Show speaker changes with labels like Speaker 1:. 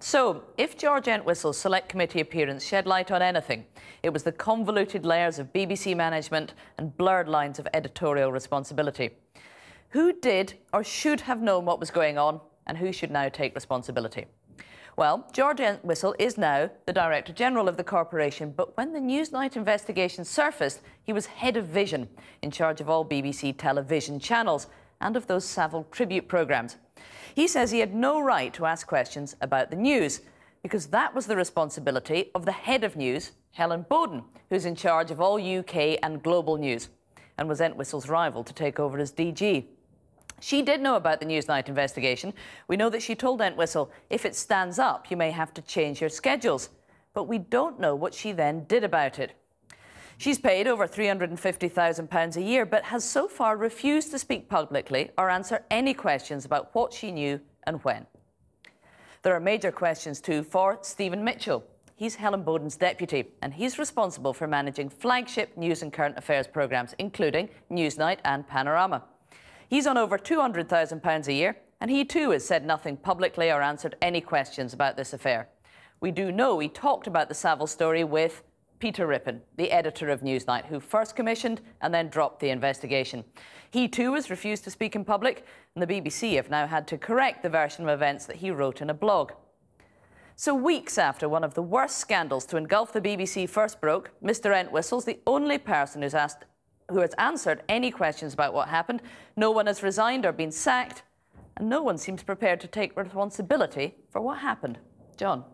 Speaker 1: So, if George Entwistle's Select Committee appearance shed light on anything, it was the convoluted layers of BBC management and blurred lines of editorial responsibility. Who did or should have known what was going on, and who should now take responsibility? Well, George Entwistle is now the Director General of the corporation, but when the Newsnight investigation surfaced, he was head of vision, in charge of all BBC television channels and of those Savile tribute programmes. He says he had no right to ask questions about the news, because that was the responsibility of the head of news, Helen Bowden, who's in charge of all UK and global news, and was Entwistle's rival to take over as DG. She did know about the Newsnight investigation. We know that she told Entwistle, if it stands up, you may have to change your schedules. But we don't know what she then did about it. She's paid over £350,000 a year, but has so far refused to speak publicly or answer any questions about what she knew and when. There are major questions too for Stephen Mitchell. He's Helen Bowden's deputy, and he's responsible for managing flagship news and current affairs programmes, including Newsnight and Panorama. He's on over £200,000 a year, and he too has said nothing publicly or answered any questions about this affair. We do know he talked about the Savile story with Peter Rippon, the editor of Newsnight, who first commissioned and then dropped the investigation. He too has refused to speak in public, and the BBC have now had to correct the version of events that he wrote in a blog. So weeks after one of the worst scandals to engulf the BBC first broke, Mr. Entwistle's the only person who has answered any questions about what happened. No one has resigned or been sacked, and no one seems prepared to take responsibility for what happened. John.